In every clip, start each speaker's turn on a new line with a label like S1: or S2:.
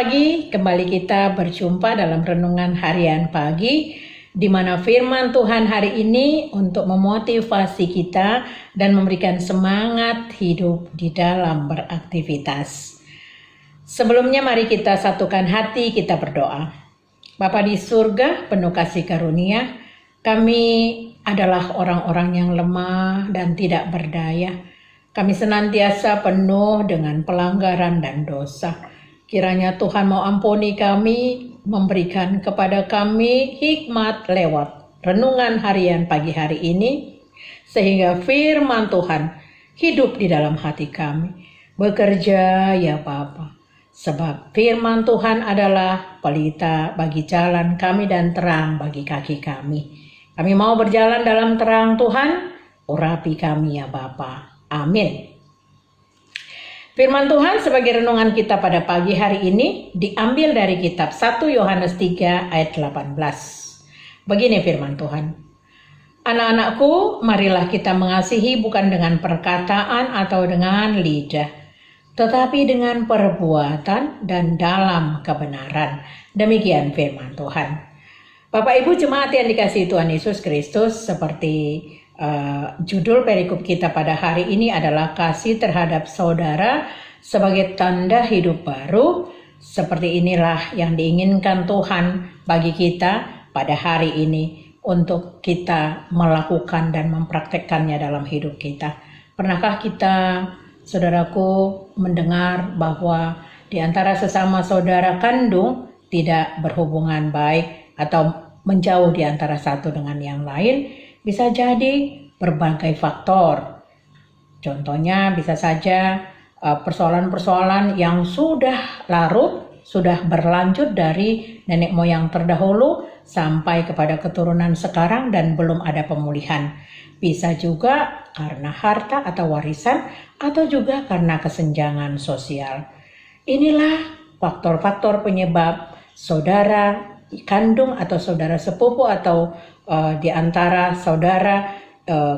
S1: pagi, kembali kita berjumpa dalam renungan harian pagi, di mana firman Tuhan hari ini untuk memotivasi kita dan memberikan semangat hidup di dalam beraktivitas. Sebelumnya mari kita satukan hati, kita berdoa. Bapa di surga, penuh kasih karunia, kami adalah orang-orang yang lemah dan tidak berdaya. Kami senantiasa penuh dengan pelanggaran dan dosa. Kiranya Tuhan mau ampuni kami, memberikan kepada kami hikmat lewat renungan harian pagi hari ini, sehingga firman Tuhan hidup di dalam hati kami. Bekerja ya Bapa, sebab firman Tuhan adalah pelita bagi jalan kami dan terang bagi kaki kami. Kami mau berjalan dalam terang Tuhan, urapi kami ya Bapa. Amin. Firman Tuhan sebagai renungan kita pada pagi hari ini diambil dari kitab 1 Yohanes 3 ayat 18. Begini firman Tuhan. Anak-anakku, marilah kita mengasihi bukan dengan perkataan atau dengan lidah, tetapi dengan perbuatan dan dalam kebenaran. Demikian firman Tuhan. Bapak Ibu jemaat yang dikasihi Tuhan Yesus Kristus, seperti judul perikop kita pada hari ini adalah kasih terhadap saudara sebagai tanda hidup baru. Seperti inilah yang diinginkan Tuhan bagi kita pada hari ini untuk kita melakukan dan mempraktekkannya dalam hidup kita. Pernahkah kita, saudaraku, mendengar bahwa di antara sesama saudara kandung tidak berhubungan baik atau menjauh di antara satu dengan yang lain? Bisa jadi berbagai faktor. Contohnya bisa saja persoalan-persoalan yang sudah larut, sudah berlanjut dari nenek moyang terdahulu sampai kepada keturunan sekarang dan belum ada pemulihan. Bisa juga karena harta atau warisan atau juga karena kesenjangan sosial. Inilah faktor-faktor penyebab saudara kandung atau saudara sepupu atau di antara saudara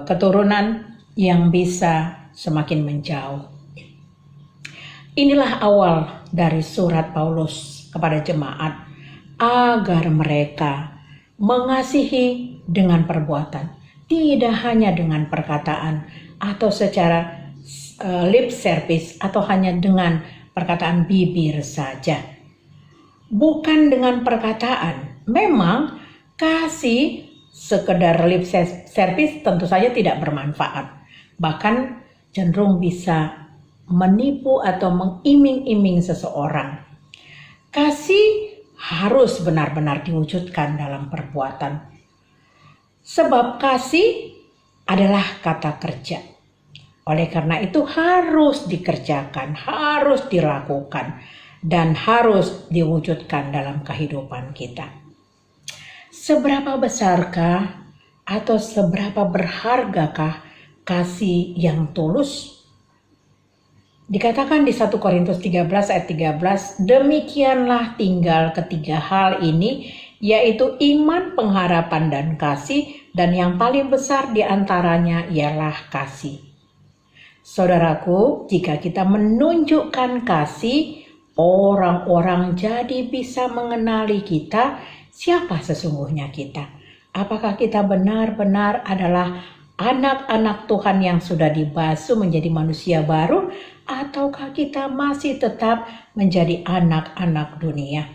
S1: keturunan yang bisa semakin menjauh. Inilah awal dari surat Paulus kepada jemaat agar mereka mengasihi dengan perbuatan, tidak hanya dengan perkataan atau secara lip service atau hanya dengan perkataan bibir saja. Bukan dengan perkataan. Memang kasih sekedar lip service tentu saja tidak bermanfaat. Bahkan cenderung bisa menipu atau mengiming-iming seseorang. Kasih harus benar-benar diwujudkan dalam perbuatan. Sebab kasih adalah kata kerja. Oleh karena itu harus dikerjakan, harus dilakukan, dan harus diwujudkan dalam kehidupan kita. Seberapa besarkah atau seberapa berhargakah kasih yang tulus? Dikatakan di 1 Korintus 13 ayat 13, demikianlah tinggal ketiga hal ini, yaitu iman, pengharapan, dan kasih, dan yang paling besar di antaranya ialah kasih. Saudaraku, jika kita menunjukkan kasih, orang-orang jadi bisa mengenali kita, siapa sesungguhnya kita. Apakah kita benar-benar adalah anak-anak Tuhan yang sudah dibasuh menjadi manusia baru, ataukah kita masih tetap menjadi anak-anak dunia?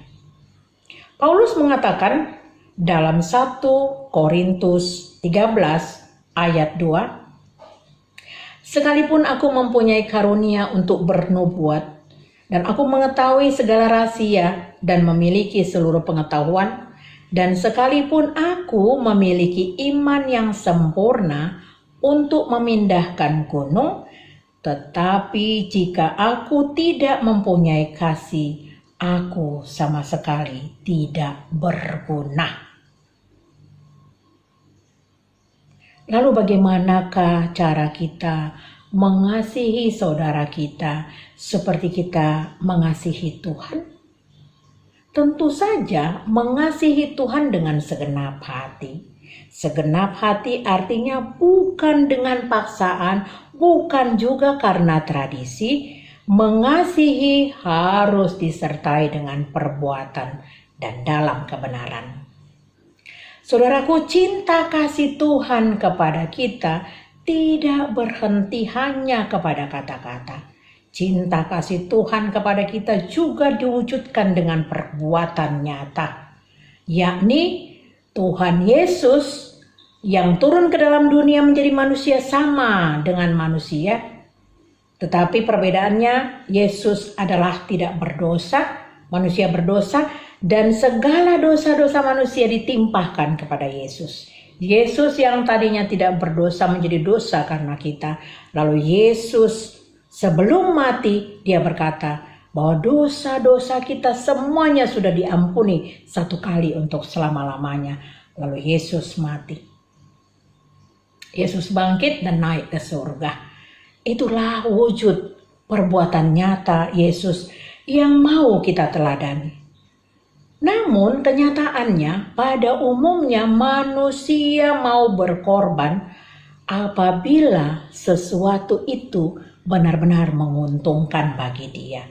S1: Paulus mengatakan dalam 1 Korintus 13 ayat 2, sekalipun aku mempunyai karunia untuk bernubuat, dan aku mengetahui segala rahasia dan memiliki seluruh pengetahuan, dan sekalipun aku memiliki iman yang sempurna untuk memindahkan gunung, tetapi jika aku tidak mempunyai kasih, aku sama sekali tidak berguna. Lalu bagaimanakah cara kita mengasihi saudara kita seperti kita mengasihi Tuhan? Tentu saja mengasihi Tuhan dengan segenap hati. Segenap hati artinya bukan dengan paksaan, bukan juga karena tradisi, Mengasihi harus disertai dengan perbuatan dan dalam kebenaran. Saudaraku, cinta kasih Tuhan kepada kita tidak berhenti hanya kepada kata-kata. Cinta kasih Tuhan kepada kita juga diwujudkan dengan perbuatan nyata, yakni Tuhan Yesus yang turun ke dalam dunia menjadi manusia sama dengan manusia. Tetapi perbedaannya, Yesus adalah tidak berdosa, manusia berdosa, dan segala dosa-dosa manusia ditimpahkan kepada Yesus. Yesus yang tadinya tidak berdosa menjadi dosa karena kita. Lalu Yesus sebelum mati, dia berkata bahwa dosa-dosa kita semuanya sudah diampuni satu kali untuk selama-lamanya. Lalu Yesus mati. Yesus bangkit dan naik ke surga. Itulah wujud perbuatan nyata Yesus yang mau kita teladani. Namun kenyataannya pada umumnya manusia mau berkorban apabila sesuatu itu benar-benar menguntungkan bagi dia.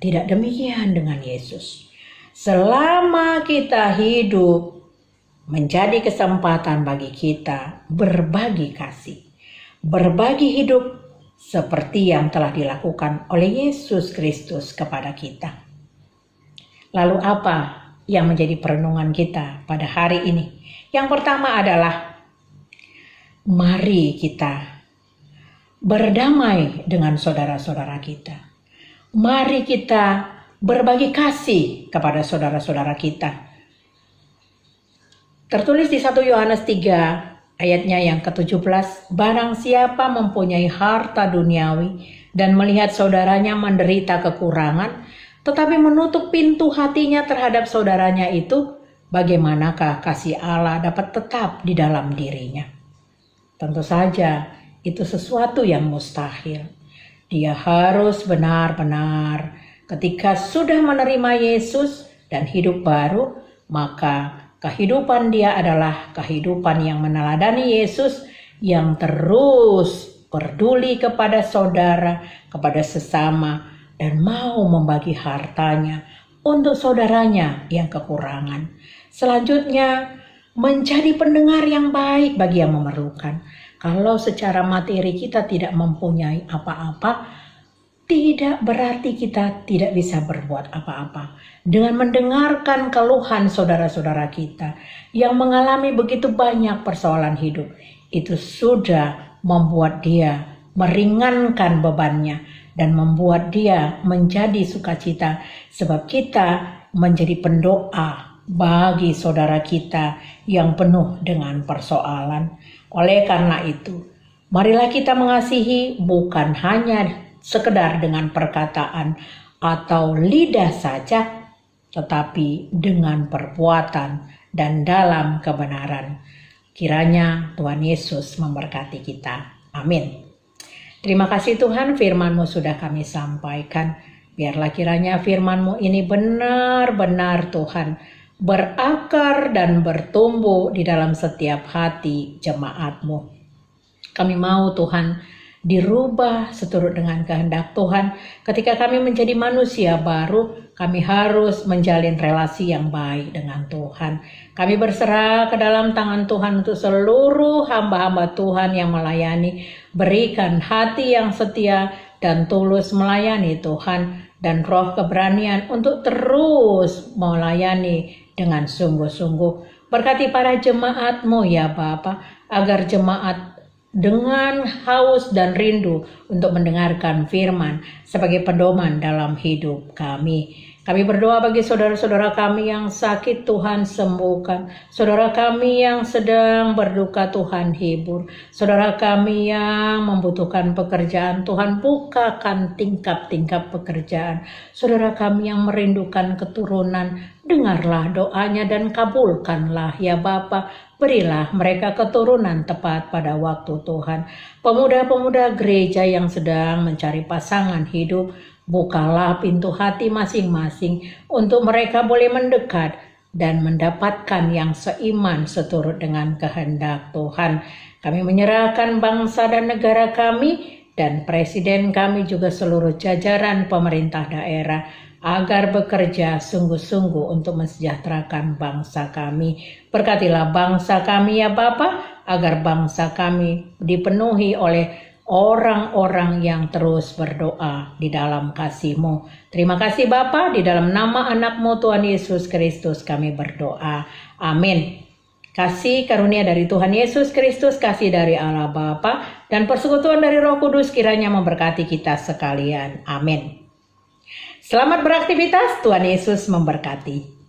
S1: Tidak demikian dengan Yesus. Selama kita hidup, menjadi kesempatan bagi kita berbagi kasih. Berbagi hidup seperti yang telah dilakukan oleh Yesus Kristus kepada kita. Lalu apa yang menjadi perenungan kita pada hari ini? Yang pertama adalah mari kita berdamai dengan saudara-saudara kita. Mari kita berbagi kasih kepada saudara-saudara kita. Tertulis di 1 Yohanes 3 ayatnya yang ke-17, barang siapa mempunyai harta duniawi dan melihat saudaranya menderita kekurangan, tetapi menutup pintu hatinya terhadap saudaranya itu, bagaimanakah kasih Allah dapat tetap di dalam dirinya? Tentu saja itu sesuatu yang mustahil. Dia harus benar-benar ketika sudah menerima Yesus dan hidup baru, maka kehidupan dia adalah kehidupan yang meneladani Yesus, yang terus peduli kepada saudara, kepada sesama, dan mau membagi hartanya untuk saudaranya yang kekurangan. Selanjutnya, menjadi pendengar yang baik bagi yang memerlukan. Kalau secara materi kita tidak mempunyai apa-apa, tidak berarti kita tidak bisa berbuat apa-apa. Dengan mendengarkan keluhan saudara-saudara kita yang mengalami begitu banyak persoalan hidup, itu sudah membuat dia meringankan bebannya dan membuat dia menjadi sukacita, sebab kita menjadi pendoa bagi saudara kita yang penuh dengan persoalan. Oleh karena itu, marilah kita mengasihi bukan hanya sekedar dengan perkataan atau lidah saja, tetapi dengan perbuatan dan dalam kebenaran. Kiranya Tuhan Yesus memberkati kita. Amin. Terima kasih Tuhan, firman-Mu sudah kami sampaikan. Biarlah kiranya firman-Mu ini benar-benar Tuhan berakar dan bertumbuh di dalam setiap hati jemaat-Mu. Kami mau Tuhan dirubah seturut dengan kehendak Tuhan. Ketika kami menjadi manusia baru, kami harus menjalin relasi yang baik dengan Tuhan. Kami berserah ke dalam tangan Tuhan untuk seluruh hamba-hamba Tuhan yang melayani. Berikan hati yang setia dan tulus melayani Tuhan, dan roh keberanian untuk terus melayani dengan sungguh-sungguh. Berkati para jemaat-Mu ya Bapa, agar jemaat dengan haus dan rindu untuk mendengarkan firman sebagai pedoman dalam hidup kami. Kami berdoa bagi saudara-saudara kami yang sakit, Tuhan sembuhkan. Saudara kami yang sedang berduka, Tuhan hibur. Saudara kami yang membutuhkan pekerjaan, Tuhan bukakan tingkap-tingkap pekerjaan. Saudara kami yang merindukan keturunan, dengarlah doanya dan kabulkanlah ya Bapa. Berilah mereka keturunan tepat pada waktu Tuhan. Pemuda-pemuda gereja yang sedang mencari pasangan hidup, bukalah pintu hati masing-masing untuk mereka boleh mendekat dan mendapatkan yang seiman seturut dengan kehendak Tuhan. Kami menyerahkan bangsa dan negara kami dan Presiden kami juga seluruh jajaran pemerintah daerah agar bekerja sungguh-sungguh untuk mensejahterakan bangsa kami. Berkatilah bangsa kami ya Bapa, agar bangsa kami dipenuhi oleh orang-orang yang terus berdoa di dalam kasih-Mu. Terima kasih Bapa, di dalam nama anak-Mu Tuhan Yesus Kristus kami berdoa. Amin. Kasih karunia dari Tuhan Yesus Kristus, kasih dari Allah Bapa, dan persekutuan dari Roh Kudus kiranya memberkati kita sekalian. Amin. Selamat beraktivitas, Tuhan Yesus memberkati.